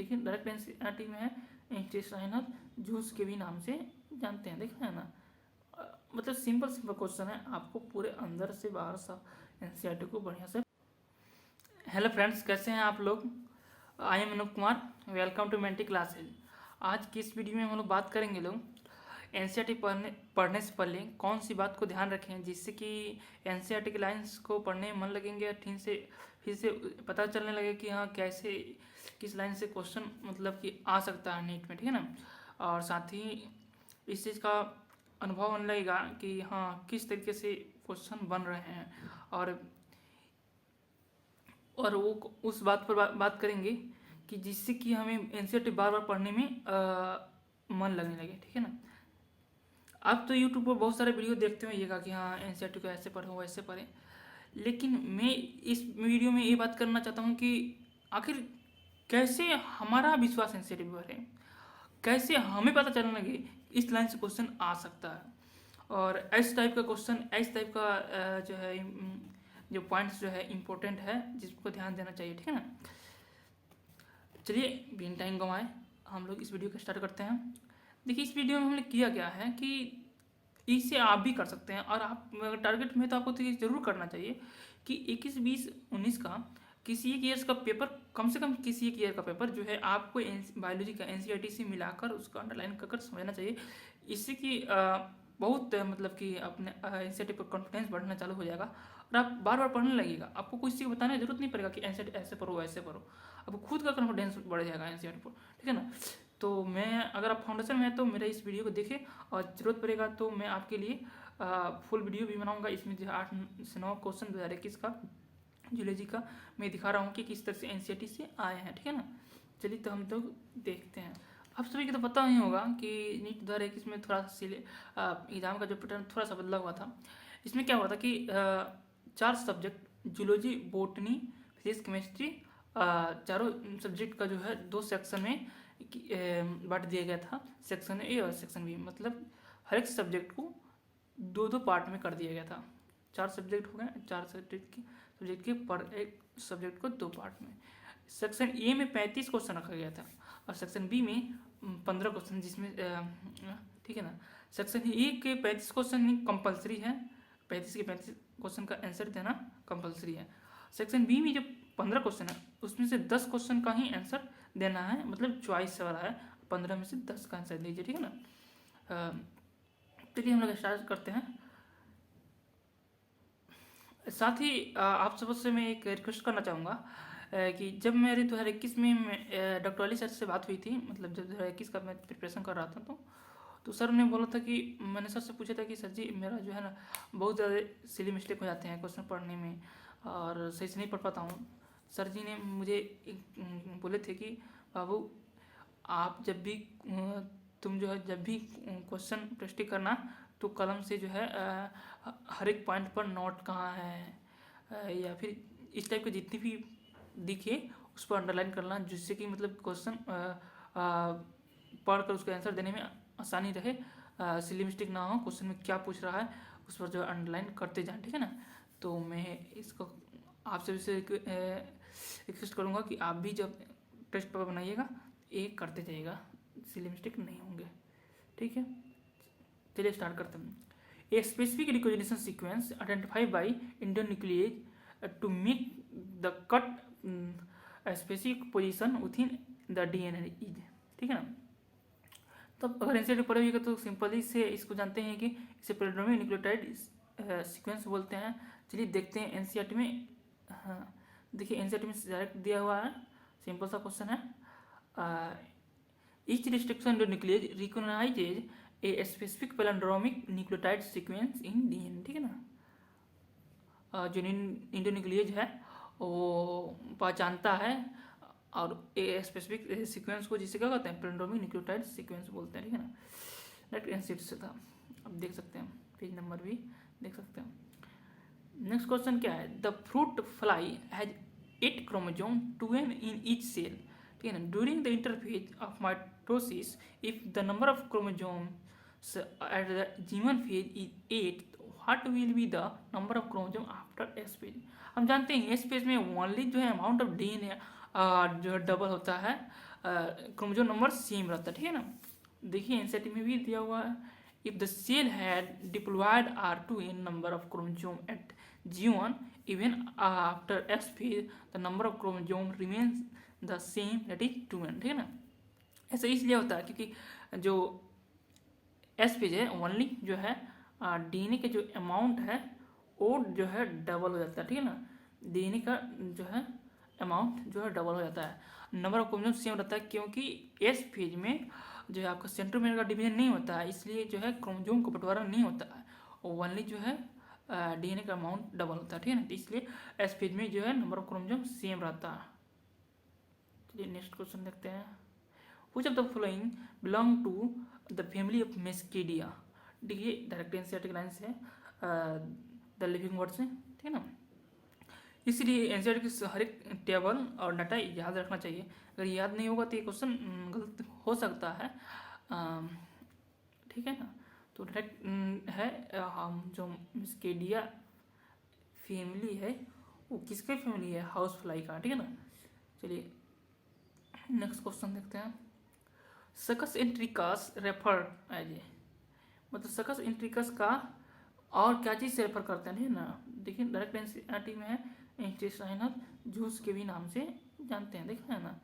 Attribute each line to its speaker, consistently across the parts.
Speaker 1: ठीक है। Direct NCERT में है इंटेस्टाइनल जूस के भी नाम से जानते हैं, देखा है ना। मतलब सिंपल क्वेश्चन है, आपको पूरे अंदर से बाहर सा एनसीईआरटी को बढ़िया से। हेलो फ्रेंड्स, कैसे हैं आप लोग। I am Anoop Kumar, welcome to Mentee classes. आज की इस वीडियो में हम लोग बात करेंगे लोग एनसीईआरटी पढ़ने से पहले कौन सी बात को ध्यान रखें जिससे कि एनसीईआरटी के लाइंस को पढ़ने में मन लगेंगे, फिर से पता चलने लगे कि हाँ कैसे किस लाइन से क्वेश्चन मतलब कि आ सकता है नीट में, ठीक है ना। और साथ ही इस चीज़ का अनुभव होने लगेगा कि हाँ किस तरीके से क्वेश्चन बन रहे हैं, और वो उस बात पर बात करेंगे कि जिससे कि हमें एनसीईआरटी बार बार पढ़ने में मन लगने लगे, ठीक है ना। आप तो यूट्यूब पर बहुत सारे वीडियो देखते होइएगा कि हाँ एनसीईआरटी को ऐसे पढ़ो वैसे पढ़ें, लेकिन मैं इस वीडियो में ये बात करना चाहता हूँ कि आखिर कैसे हमारा विश्वास एनसीईआरटी पर है, कैसे हमें पता चलने लगे इस लाइन से क्वेश्चन आ सकता है, और इस टाइप का क्वेश्चन, इस टाइप का जो है जो पॉइंट्स जो है इम्पोर्टेंट है जिसको ध्यान देना चाहिए, ठीक है ना। चलिए बिन टाइम गंवाए हम लोग इस वीडियो को स्टार्ट करते हैं। देखिए इस वीडियो में हमने किया गया है कि इसे आप भी कर सकते हैं, और आप टारगेट में तो आपको तो ये जरूर करना चाहिए कि 21, 20, 19 का किसी एक ईयर्स का पेपर, कम से कम किसी एक ईयर का पेपर जो है आपको बायोलॉजी का एनसीईआरटी से मिलाकर उसका अंडरलाइन कर समझना चाहिए। इससे कि बहुत मतलब कि अपने एनसीईआरटी पर कॉन्फिडेंस बढ़ना चालू हो जाएगा और आप बार बार पढ़ने लगेगा। आपको किसी को बताने की जरूरत नहीं पड़ेगा कि एनसीईआरटी ऐसे पढ़ो वैसे पढ़ो, आपको खुद का कॉन्फिडेंस बढ़ जाएगा एनसीईआरटी पर, ठीक है ना। तो मैं, अगर आप फाउंडेशन में है तो मेरा इस वीडियो को देखें, और ज़रूरत पड़ेगा तो मैं आपके लिए फुल वीडियो भी बनाऊंगा। इसमें जो 8 से 9 क्वेश्चन 2021 का जूलॉजी का मैं दिखा रहा हूँ कि किस तरह से एनसीईआरटी से आए हैं, ठीक है ना। चलिए तो हम तो देखते हैं। आप सभी को तो पता ही होगा कि नीट 2021 में थोड़ा सा एग्जाम का जो पैटर्न थोड़ा सा बदला हुआ था। इसमें क्या हुआ था कि 4 subject zoology, botany, physics, chemistry, चारों सब्जेक्ट का जो है 2 सेक्शन में बांट दिया गया था, सेक्शन ए और सेक्शन बी। मतलब हर एक सब्जेक्ट को 2-2 पार्ट में कर दिया गया था। 4 सब्जेक्ट हो गए, 4 सब्जेक्ट के पर एक सब्जेक्ट को 2 पार्ट में। सेक्शन ए में 35 क्वेश्चन रखा गया था और सेक्शन बी में 15 क्वेश्चन, जिसमें ठीक है ना। सेक्शन ए के 35 क्वेश्चन कंपलसरी है, 35 के 35 क्वेश्चन का आंसर देना कंपलसरी है। सेक्शन बी में जो 15 क्वेश्चन है उसमें से 10 क्वेश्चन का ही आंसर देना है, मतलब चॉइस वाला है, 15 में से 10 का आंसर दीजिए, ठीक है ना। चलिए हम लोग स्टार्ट करते हैं। साथ ही आप सबसे मैं एक रिक्वेस्ट करना चाहूँगा कि जब मेरे 2021 में डॉक्टर अली सर से बात हुई थी, मतलब जब 2021 का मैं प्रिपरेशन कर रहा था तो सर ने बोला था कि, मैंने सर से पूछा था कि सर जी मेरा जो है ना बहुत ज़्यादा सिली मिस्टेक हो जाते हैं क्वेश्चन पढ़ने में और सही से नहीं पढ़ पाता हूँ। सर जी ने मुझे बोले थे कि बाबू आप जब भी तुम जो है जब भी क्वेश्चन प्रैक्टिस करना तो कलम से जो है हर एक पॉइंट पर नोट कहाँ है या फिर इस टाइप के जितनी भी दिखे उस पर अंडरलाइन करना, जिससे कि मतलब क्वेश्चन पढ़कर उसका आंसर देने में आसानी रहे, सिली मिस्टेक ना हो, क्वेश्चन में क्या पूछ रहा है उस पर जो अंडरलाइन करते जाएं, ठीक है ना। तो मैं इसको आपसे रिक्वेस्ट करूँगा कि आप भी जब टेस्ट पेपर बनाइएगा एक करते जाइएगा, सिली मिस्टेक नहीं होंगे, ठीक है। चलिए स्टार्ट करते हैं। A specific recognition sequence identified by endonuclease to make the cut a specific position within the DNA is, ठीक है ना। तो अगर एनसीईआरटी पढ़े हुए तो सिंपली से इसको जानते हैं कि इसे प्रेडोमिनेंट न्यूक्लियोटाइड सीक्वेंस बोलते हैं। चलिए देखते हैं एनसीईआरटी में। हाँ देखिए एनसीईआरटी में डायरेक्ट दिया हुआ है, सिंपल सा क्वेश्चन है। Each restriction endonuclease recognizes a specific palindromic nucleotide sequence in DNA, ठीक है ना। जो एंडोन्यूक्लियेज है वो पहचानता है और ए स्पेसिफिक सीक्वेंस को जिसे क्या कहते हैं पैलिंड्रोमिक न्यूक्लियोटाइड सीक्वेंस बोलते हैं, ठीक है ना। डायरेक्ट एनसीईआरटी से था, अब देख सकते हैं पेज नंबर भी देख सकते हैं। नेक्स्ट क्वेश्चन क्या है, the fruit fly has 8 chromosome 2n in each cell, ठीक है ना। During the interphase of mitosis if the number of chromosomes at the G one phase is 8, what will be the number of chromosome after S phase. हम जानते हैं S phase में only जो है amount of DNA जो है double होता है, क्रोमोजोम नंबर सेम रहता है, ठीक है ना। देखिए एनसीईआरटी में भी दिया हुआ है, if the cell had diploid R2 in number of chromosome at G1 even after S phase the number of chromosome remains the same, that is 2n, ठीक है ना। ऐसा इसलिए होता है क्योंकि जो एस फेज है ओनली जो है डीएनए के जो अमाउंट है वो जो है डबल हो जाता है, ठीक है ना। डीएनए का जो है अमाउंट जो है डबल हो जाता है, नंबर ऑफ क्रोमोसोम सेम रहता है, क्योंकि एस फेज में जो है आपका सेंट्रोमियर का डिवीजन नहीं होता है, इसलिए जो है क्रोमोसोम का बंटवारा नहीं होता है, ओनली जो है डीएनए का अमाउंट डबल होता है, ठीक है ना। तो इसलिए एस फेज में जो है नंबर ऑफ क्रोमोसोम सेम रहता है। चलिए नेक्स्ट क्वेश्चन देखते हैं, which of the following belong to the family of मेस्केडिया। देखिए डायरेक्ट एनसीईआरटी लाइन से द लिविंग वर्ड से, ठीक है ना। इसलिए एनसीईआरटी की हर एक टेबल और डाटा याद रखना चाहिए, अगर याद नहीं होगा तो ये क्वेश्चन गलत हो सकता है, ठीक है ना। तो डायरेक्ट है हम जो मेस्केडिया फैमिली है वो किसके फैमिली है, हाउस फ्लाई का, ठीक है ना। चलिए नेक्स्ट क्वेश्चन देखते हैं, सकस इंट्रिकस रेफर एज ए, मतलब सकस इंट्रिकस का और क्या चीज़ से रेफर करते हैं, ना। देखिए डायरेक्ट एनसीईआरटी में है इंटेस्टाइनल जूस के भी नाम से जानते हैं, देखा है ना।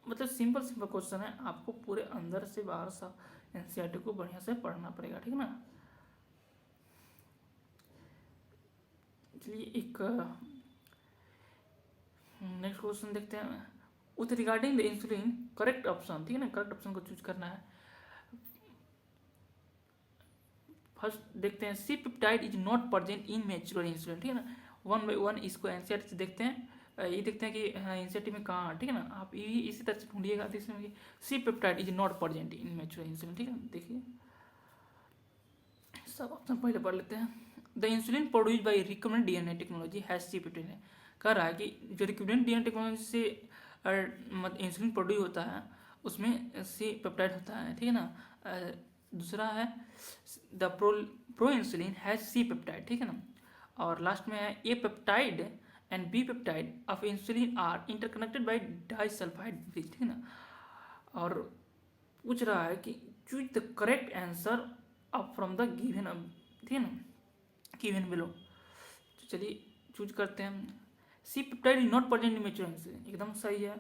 Speaker 1: मतलब सिंपल क्वेश्चन है, आपको पूरे अंदर से बाहर सा एनसीईआरटी को बढ़िया से पढ़ना पड़ेगा, ठीक है ना। चलिए एक नेक्स्ट क्वेश्चन देखते हैं, with regarding the insulin correct option, ठीक है ना, करेक्ट ऑप्शन को चूज करना है। फर्स्ट देखते हैं, C peptide is not present in mature insulin, ठीक है ना। 1 by 1 इसको एनसीईआरटी से देखते हैं, ये देखते हैं कि एनसीईआरटी में कहाँ, ठीक है ना। आप ये इसी तरह से ढूंढिएगा, देखिए C peptide is not present in mature insulin, ठीक है ना। देखिए सब ऑप्शन पहले पढ़ लेते हैं, the insulin produce by recommend DNA technology has C peptide, कह रहा है कि जो रिकमेंड डीएनए टेक्नोलॉजी से इंसुलिन प्रोड्यूस होता है उसमें सी पेप्टाइड होता है, ठीक है ना। दूसरा है the pro insulin has C peptide, ठीक है ना। और लास्ट में है A peptide and B peptide of insulin are interconnected by disulphide bridge, ठीक है ना। और पूछ रहा है कि choose the correct answer up from the given, ठीक है ना, गिवन बिलो। तो चलिए चूज करते हैं, C peptide is not present in mature insulin, एकदम सही है।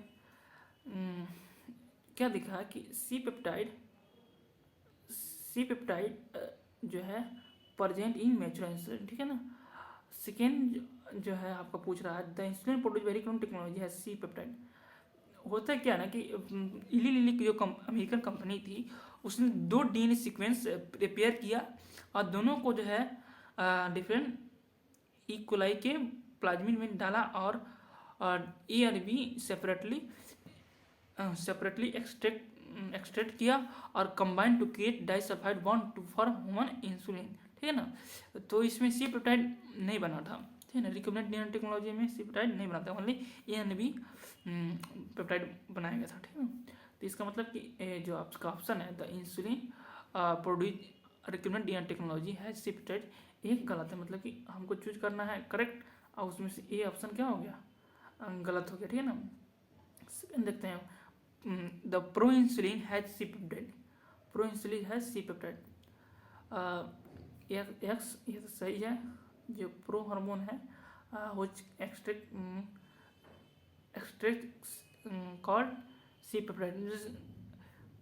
Speaker 1: क्या दिखा है कि सी पेप्टाइड जो है प्रेजेंट इन मैच्योर इंसुलिन, ठीक है ना। सेकेंड जो है आपका पूछ रहा है the insulin produce by recommend technology है सी पेप्टाइड। होता है क्या ना कि इली लिली की जो अमेरिकन कंपनी थी उसने 2 डीएनए सीक्वेंस प्रिपेयर किया और दोनों को जो है डिफरेंट इकोलाई के प्लाज्मिड में डाला और ए और बी सेपरेटली एक्सट्रैक्ट किया और combine to create disulphide bond to form human insulin, ठीक है ना। तो इसमें सी पेप्टाइड नहीं बना था, ठीक है ना। रिकमेंडेड डीएनए टेक्नोलॉजी में सी पेप्टाइड नहीं बना था, only A and B peptide बनाया गया था, ठीक है ना। तो इसका मतलब कि जो आपका ऑप्शन है the insulin produce recommended DNA technology है सी पेप्टाइड, ये गलत है, मतलब कि हमको चूज करना है करेक्ट और उसमें से ए ऑप्शन क्या हो गया, गलत हो गया, ठीक है ना। सेकंड देखते हैं, the pro insulin has C peptide, pro insulin has C peptide, एक्स ये तो सही है, जो प्रो हार्मोन है which extract called C peptide.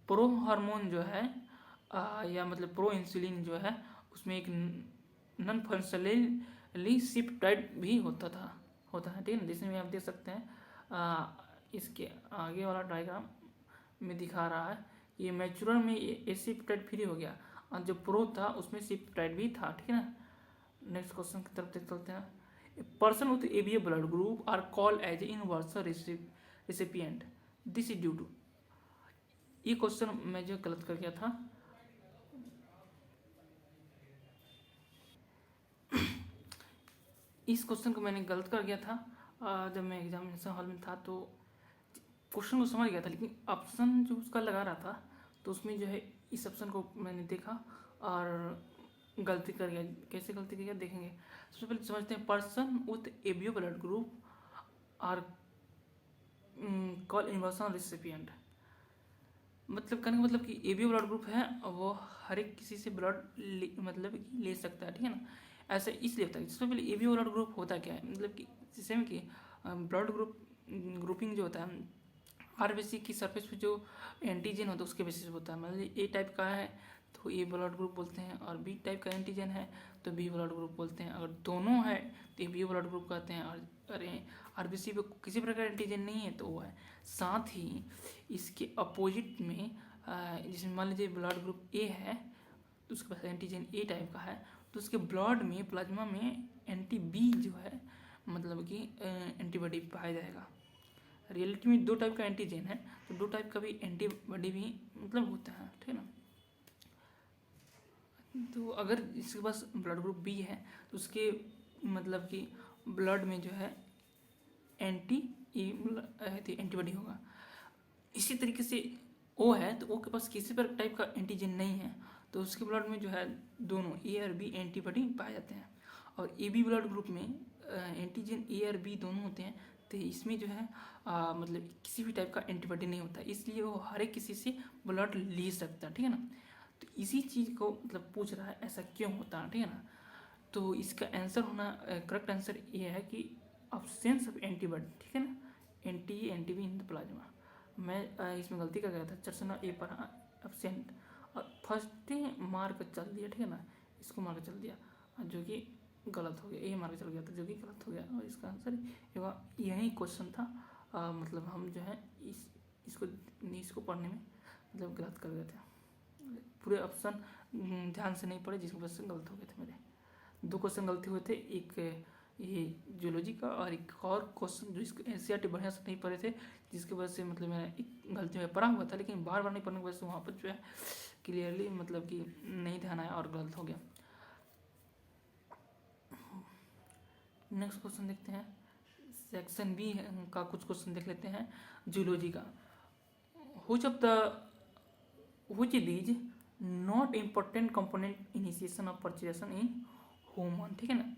Speaker 1: Pro hormone जो है या मतलब प्रो इंसुलिन जो है उसमें एक नॉन फंक्शनली सी पेप्टाइड भी होता है, ठीक है। जिसमें आप देख सकते हैं इसके आगे वाला डायग्राम में दिखा रहा है, ये मैच्योर में ये सी पेप्टाइड फ्री हो गया और जो प्रो था उसमें सी पेप्टाइड भी था, ठीक है ना। नेक्स्ट क्वेश्चन की तरफ चलते हैं, person with ABA blood group are called as universal recipient, this is due to. ये क्वेश्चन मैं जो गलत कर गया था, इस क्वेश्चन को मैंने गलत कर गया था जब मैं एग्जामिनेशन हॉल में था, तो क्वेश्चन को समझ गया था लेकिन ऑप्शन जो उसका लगा रहा था तो उसमें जो है इस ऑप्शन को मैंने देखा और गलती कर गया। कैसे गलती कर गया देखेंगे। सबसे पहले समझते हैं, person with ABO blood group are call inversion recipient, मतलब कहने का मतलब कि ए बी ब्लड ग्रुप है वो हर एक किसी से ब्लड मतलब कि ले सकता है, ठीक है ना। ऐसा इसलिए होता है, सबसे पहले ए बी ब्लड ग्रुप होता क्या है, मतलब कि जैसे में कि ब्लड ग्रुपिंग जो होता है आरबीसी की सरफेस पे जो एंटीजन होता है उसके बेसिस पे होता है। मतलब ए टाइप का है तो ए ब्लड ग्रुप बोलते हैं, और बी टाइप का एंटीजन है तो बी ब्लड ग्रुप बोलते हैं। अगर दोनों है तो ए बी ब्लड ग्रुप कहते हैं, और अरे आरबीसी पे किसी प्रकार एंटीजन नहीं है तो वो है। साथ ही इसके अपोजिट में जिसमें मान लीजिए ब्लड ग्रुप ए है तो उसके पास एंटीजन ए टाइप का है, तो उसके ब्लड में प्लाज्मा में एंटी बी जो है मतलब कि एंटीबॉडी पाया जाएगा। रियलिटी में दो टाइप का एंटीजन है तो दो टाइप का भी एंटीबॉडी भी मतलब होता है, ठीक है ना। तो अगर इसके पास ब्लड ग्रुप बी है तो उसके मतलब कि ब्लड में जो है एंटीबॉडी होगा। इसी तरीके से ओ है तो ओ के पास किसी पर टाइप का एंटीजन नहीं है तो उसके ब्लड में जो है दोनों ए और बी एंटीबॉडी पाए जाते हैं। और ए बी ब्लड ग्रुप में एंटीजन ए और बी दोनों होते हैं तो इसमें जो है मतलब किसी भी टाइप का एंटीबॉडी नहीं होता, इसलिए वो हर एक किसी से ब्लड ले सकता है, ठीक है ना। तो इसी चीज़ को मतलब पूछ रहा है ऐसा क्यों होता है, ठीक है ना। तो इसका आंसर होना करेक्ट आंसर ये है कि अब्सेंस ऑफ एंटीबॉडी, ठीक है ना, एंटीबी इन द प्लाज्मा। मैं इसमें गलती कर गया था, चर्चना ए पर एब्सेंट और फर्स्ट मार्क चल दिया, ठीक है ना, इसको मार्क चल दिया जो कि गलत हो गया, ए मार्क चल गया था जो कि गलत हो गया। और इसका आंसर यही क्वेश्चन था, मतलब हम जो है इसको पढ़ने में मतलब गलत कर गए थे, पूरे ऑप्शन ध्यान से नहीं पढ़े जिसकी वजह से गलत हो गए थे। मेरे दो क्वेश्चन गलती हुए थे, एक ये जूलॉजी का और एक और क्वेश्चन जो इसको एनसीईआरटी बढ़िया से नहीं पढ़े थे जिसकी वजह से मतलब मेरा एक गलती में पढ़ा हुआ था लेकिन बार बार नहीं पढ़ने की वजह से वहाँ पर जो है क्लियरली मतलब कि नहीं ध्यान आया और गलत हो गया। नेक्स्ट क्वेश्चन देखते हैं, सेक्शन बी का कुछ क्वेश्चन देख लेते हैं जूलॉजी का। which is not important component initiation of purchasing in human, ठीक है ना।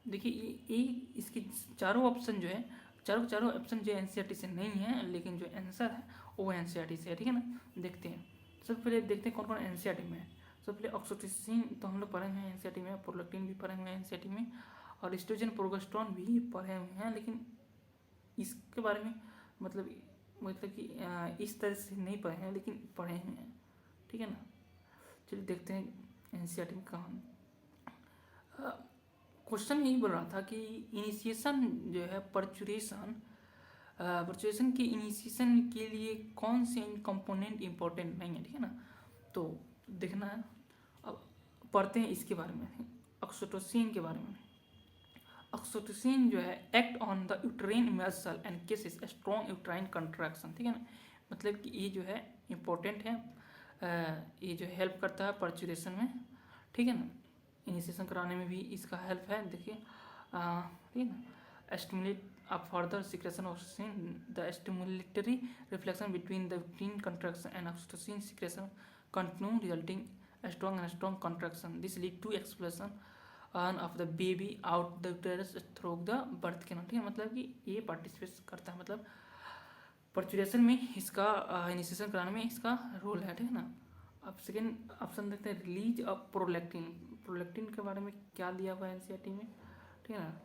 Speaker 1: देखिए ये इसके चारों ऑप्शन जो है चारों ऑप्शन जो एनसीईआरटी से नहीं है लेकिन जो आंसर है वो एनसीईआरटी से है, ठीक है ना। देखते हैं सबसे पहले देखते हैं कौन कौन एनसीईआरटी में है। सबसे पहले ऑक्सीटोसिन तो हम लोग पढ़े हुए हैं एनसीईआरटी में, प्रोलैक्टिन भी पढ़े हुए हैं एनसीईआरटी में, और एस्ट्रोजन प्रोजेस्टेरोन भी पढ़े हुए हैं, लेकिन इसके बारे में मतलब कि इस तरह से नहीं पढ़े हैं लेकिन पढ़े हुए हैं, ठीक है ना। चलिए देखते हैं एनसीईआरटी में कहाँ। क्वेश्चन यही बोल रहा था कि इनिशिएशन जो है परचुरेशन के इनिशिएशन के लिए कौन से कंपोनेंट इंपॉर्टेंट नहीं है, ठीक है ना। तो देखना है, अब पढ़ते हैं इसके बारे में, ऑक्सीटोसिन के बारे में। ऑक्सीटोसिन जो है act on the uterine muscle and cases strong uterine contraction, ठीक है ना। मतलब कि ये जो है इम्पोर्टेंट है, ये जो हेल्प करता है परचुरेशन में, ठीक है ना, इनिशिएशन कराने में भी इसका हेल्प है। देखिए ठीक है ना, stimulate a further secretion of the stimulatory reflection between the uterine contraction and oxytocin secretion continue resulting strong contraction, this lead to expression of the baby out the uterus through the birth canal, ठीक है। मतलब कि ये participate करता है, मतलब परचुरेशन में इसका इनिशिएशन कराने में इसका रोल है, ठीक है ना। अब सेकेंड ऑप्शन देखते हैं, रिलीज ऑफ प्रोलैक्टिन। प्रोलैक्टिन के बारे में क्या दिया हुआ है एनसीईआरटी में, ठीक है ना,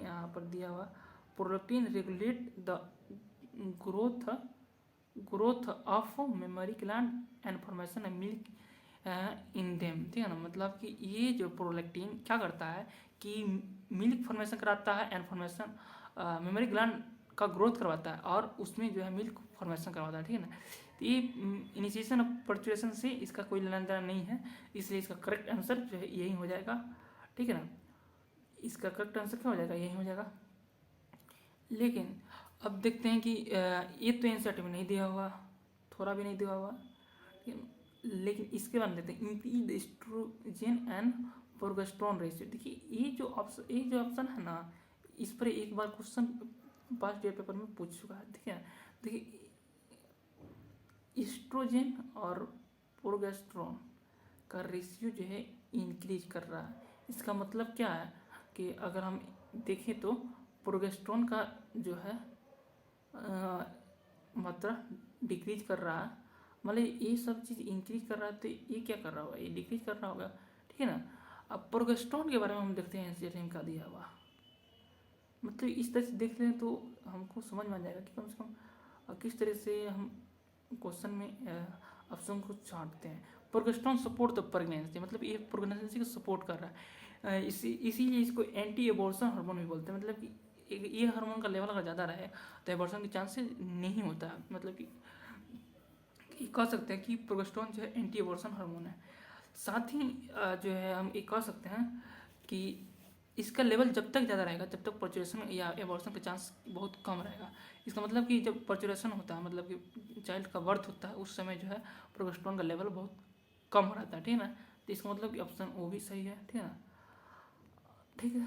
Speaker 1: यहाँ पर दिया हुआ prolactin regulate the growth of memory gland and formation milk in them, ठीक है ना। मतलब कि ये जो प्रोलैक्टिन क्या करता है कि मिल्क फॉर्मेशन कराता है एंड फॉर्मेशन मेमोरी ग्लैंड का ग्रोथ करवाता है और उसमें जो है मिल्क फॉर्मेशन करवाता है, ठीक है ना। तो ये इनिशिएशन ऑफ पर्चुरेशन से इसका कोई लेना देना नहीं है, इसलिए इसका करेक्ट आंसर जो है यही हो जाएगा, ठीक है ना। इसका करेक्ट आंसर क्या हो जाएगा, यही हो जाएगा। लेकिन अब देखते हैं कि ये तो एनसीईआरटी में नहीं दिया हुआ, थोड़ा भी नहीं दिया हुआ, लेकिन इसके बारे में देखते हैं, increase estrogen and progesterone ratio. देखिए ये जो ऑप्शन है ना, इस पर एक बार क्वेश्चन पास्ट ईयर पेपर में पूछ चुका है, ठीक है। देखिए एस्ट्रोजन और प्रोजेस्टेरोन का रेशियो जो है इंक्रीज कर रहा है। इसका मतलब क्या है कि अगर हम देखें तो प्रोजेस्टेरोन का जो है मात्रा डिक्रीज कर रहा है, मतलब ये सब चीज़ इंक्रीज कर रहा है, तो ये क्या कर रहा होगा, ये डिक्रीज कर रहा होगा, ठीक है ना। अब प्रोजेस्टेरोन के बारे में हम देखते हैं एनसीईआरटी में क्या दिया हुआ, मतलब इस तरह से देख लें तो हमको समझ में आ जाएगा कि कम से कम किस तरह से हम क्वेश्चन में ऑप्शन को छांटते हैं। प्रोजेस्टेरोन सपोर्ट द प्रेगनेंसी, मतलब ये प्रेगनेंसी को सपोर्ट कर रहा है, इसीलिए इसको एंटी एबॉर्शन हार्मोन भी बोलते हैं, मतलब कि ये हार्मोन का लेवल अगर ज़्यादा रहे तो एबॉर्शन के चांसेस नहीं होता है, मतलब कि कह सकते हैं कि प्रोजेस्टेरोन जो है एंटी एबॉर्शन हार्मोन है। साथ ही जो है हम ये कह सकते हैं कि इसका लेवल जब तक ज़्यादा रहेगा जब तक पर्चुरेशन या एबॉर्शन का चांस बहुत कम रहेगा। इसका मतलब कि जब पर्चुरेशन होता है, मतलब कि चाइल्ड का बर्थ होता है, उस समय जो है प्रोजेस्टेरोन का लेवल बहुत कम रहता है, ठीक है ना। तो इसका मतलब कि ऑप्शन वो भी सही है, ठीक है ना। ठीक है,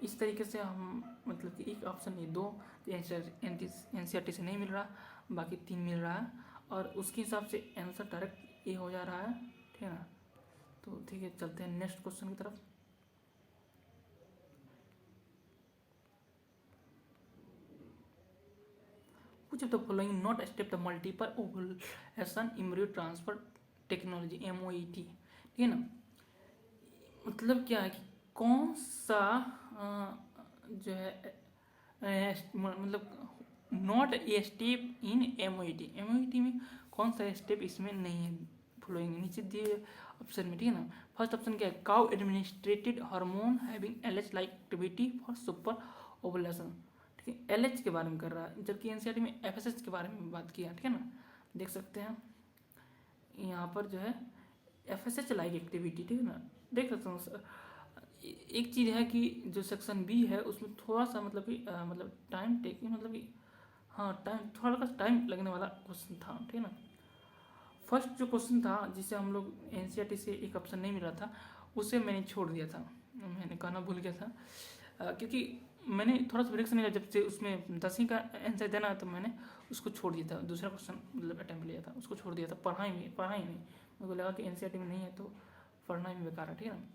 Speaker 1: इस तरीके से हम मतलब कि एक ऑप्शन ये दो एनसीईआरटी से नहीं मिल रहा, बाकी 3 मिल रहा है, और उसके हिसाब से आंसर डायरेक्ट ये हो जा रहा है, ठीक है ना। तो ठीक है, चलते हैं नेक्स्ट क्वेश्चन की तरफ। कुछ of the following not step the multiple ovulation embryo transfer technology MOET, ठीक है ना। मतलब क्या है कि कौन सा जो है मतलब not a step in MOET में कौन सा स्टेप इसमें नहीं है फॉलोइंग नीचे दिए ऑप्शन में, ठीक है ना। फर्स्ट ऑप्शन क्या है, cow administrated hormone having LH like activity for super ovulation, ठीक है, LH के बारे में कर रहा है, जबकि एनसीईआरटी में FSH के बारे में बात किया, ठीक है ना। देख सकते हैं यहाँ पर जो है FSH लाइक एक्टिविटी, ठीक है ना। देख सकते हो एक चीज़ है कि जो सेक्शन बी है उसमें थोड़ा सा मतलब कि मतलब टाइम टेकिंग, मतलब कि हाँ टाइम थोड़ा सा टाइम लगने वाला क्वेश्चन था, ठीक है ना। फर्स्ट जो क्वेश्चन था जिसे हम लोग एनसीईआरटी से एक ऑप्शन नहीं मिल रहा था, उसे मैंने छोड़ दिया था, मैंने कहना भूल गया था, क्योंकि मैंने थोड़ा सा ब्रेक से नहीं लिया, जब से उसमें 10वीं का आंसर देना है तो मैंने उसको छोड़ दिया था, दूसरा क्वेश्चन मतलब अटैम्प्ट लिया था, उसको छोड़ दिया था, पढ़ा ही नहीं, मेरे को लगा कि एनसीईआरटी में नहीं है तो पढ़ना ही बेकार है, ठीक है ना।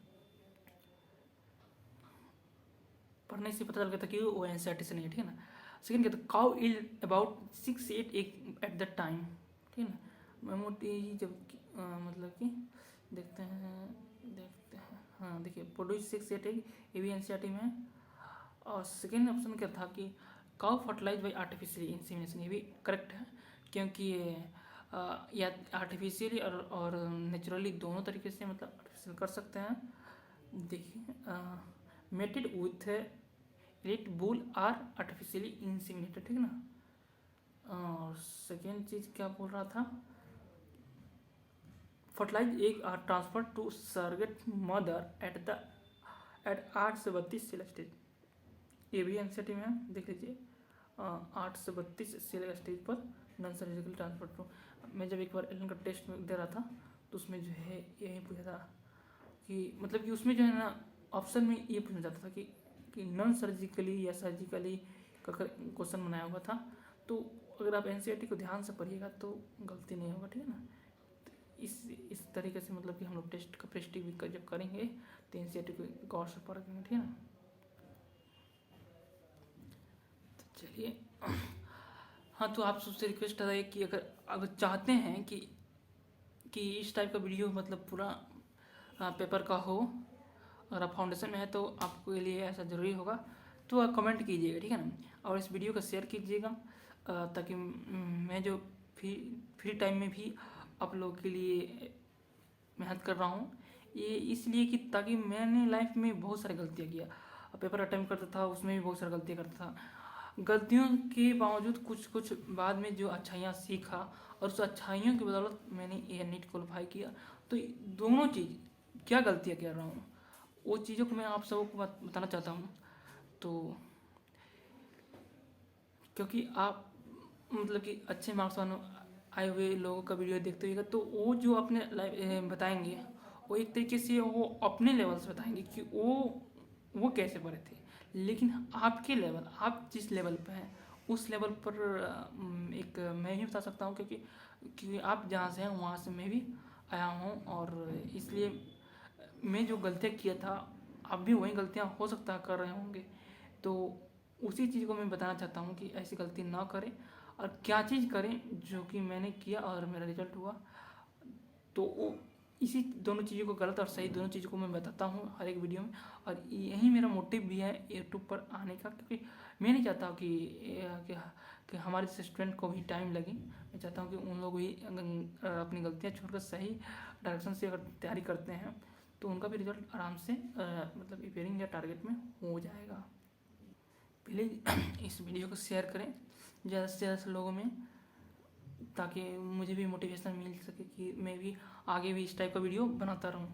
Speaker 1: पढ़ने से पता चल गया था कि वो एनसीईआरटी से नहीं है, ठीक है ना। सेकंड क्या था, cow is about 6-8 at the time, ठीक है ना। मेमोटी जब मतलब कि देखते हैं हाँ देखिए प्रोड्यूस 6-8 एग, ये भी एनसीईआरटी में है। और सेकेंड ऑप्शन क्या था कि cow fertilise by artificially insemination, ये भी करेक्ट है, क्योंकि या आर्टिफिशियली और नेचुरली दोनों तरीके से मतलब आर्टिफिशियल कर सकते हैं। देखिए mated with red bull are artificially inseminated, ठीक है ना। और सेकेंड चीज़ क्या बोल रहा था, fertilize egg are transfer to surrogate mother at 8 से 32 सेल स्टेज, ये भी एनसीईआरटी में है, देख लीजिए 8 से 32 सेल स्टेज पर नॉन सर्जिकल ट्रांसफर टू। मैं जब एक बार एलन का टेस्ट में दे रहा था तो उसमें जो है यही पूछा था कि मतलब कि उसमें जो है ना ऑप्शन में ये पूछना चाहता था कि नॉन सर्जिकली या सर्जिकली का क्वेश्चन बनाया हुआ था। तो अगर आप एनसीईआरटी को ध्यान से पढ़िएगा तो गलती नहीं होगा, ठीक है ना। तो इस तरीके से मतलब कि हम लोग टेस्ट का प्रेस्टिक भी जब करेंगे तो एनसीईआरटी को गौर से पढ़ेंगे, ठीक है ना। तो चलिए हाँ, तो आप सबसे रिक्वेस्ट है कि अगर चाहते हैं कि इस टाइप का वीडियो मतलब पूरा पेपर का हो, अगर आप फाउंडेशन में है तो आपके लिए ऐसा ज़रूरी होगा, तो आप कमेंट कीजिएगा, ठीक है ना। और इस वीडियो को शेयर कीजिएगा ताकि मैं जो फ्री टाइम में भी आप लोगों के लिए मेहनत कर रहा हूँ, ये इसलिए कि ताकि मैंने लाइफ में बहुत सारी गलतियाँ किया, पेपर अटेम्प्ट करता था उसमें भी बहुत सारी गलतियाँ करता था, गलतियों के बावजूद कुछ बाद में जो अच्छाइयाँ सीखा और उस अच्छाइयों की बदौलत मैंने ये नीट क्वालिफाई किया। तो दोनों चीज़ क्या गलतियाँ कर रहा हूँ वो चीज़ों को मैं आप सबको बताना चाहता हूँ। तो क्योंकि आप मतलब कि अच्छे मार्क्स वाले आए हुए लोगों का वीडियो देखते होइएगा तो वो जो अपने लाइफ बताएंगे वो एक तरीके से वो अपने लेवल से बताएंगे कि वो कैसे पढ़े थे, लेकिन आपके लेवल आप जिस लेवल पे हैं उस लेवल पर एक मैं ही बता सकता हूँ, क्योंकि आप जहाँ से हैं वहाँ से मैं भी आया हूँ, और इसलिए मैं जो गलतियाँ किया था आप भी वही गलतियाँ हो सकता है कर रहे होंगे। तो उसी चीज़ को मैं बताना चाहता हूँ कि ऐसी गलती ना करें और क्या चीज़ करें जो कि मैंने किया और मेरा रिजल्ट हुआ। तो वो इसी दोनों चीज़ों को, गलत और सही दोनों चीज़ों को मैं बताता हूँ हर एक वीडियो में। और यही मेरा मोटिव भी है यूट्यूब पर आने का, क्योंकि मैं नहीं चाहता हूँ कि हमारे स्टूडेंट को भी टाइम लगे। मैं चाहता हूँ कि उन लोग भी अपनी गलतियाँ छोड़कर सही डायरेक्शन से अगर तैयारी करते हैं तो उनका भी रिजल्ट आराम से मतलब अपियरिंग या टारगेट में हो जाएगा। प्लीज़ इस वीडियो को शेयर करें ज़्यादा से ज़्यादा लोगों में, ताकि मुझे भी मोटिवेशन मिल सके कि मैं भी आगे भी इस टाइप का वीडियो बनाता रहूँ।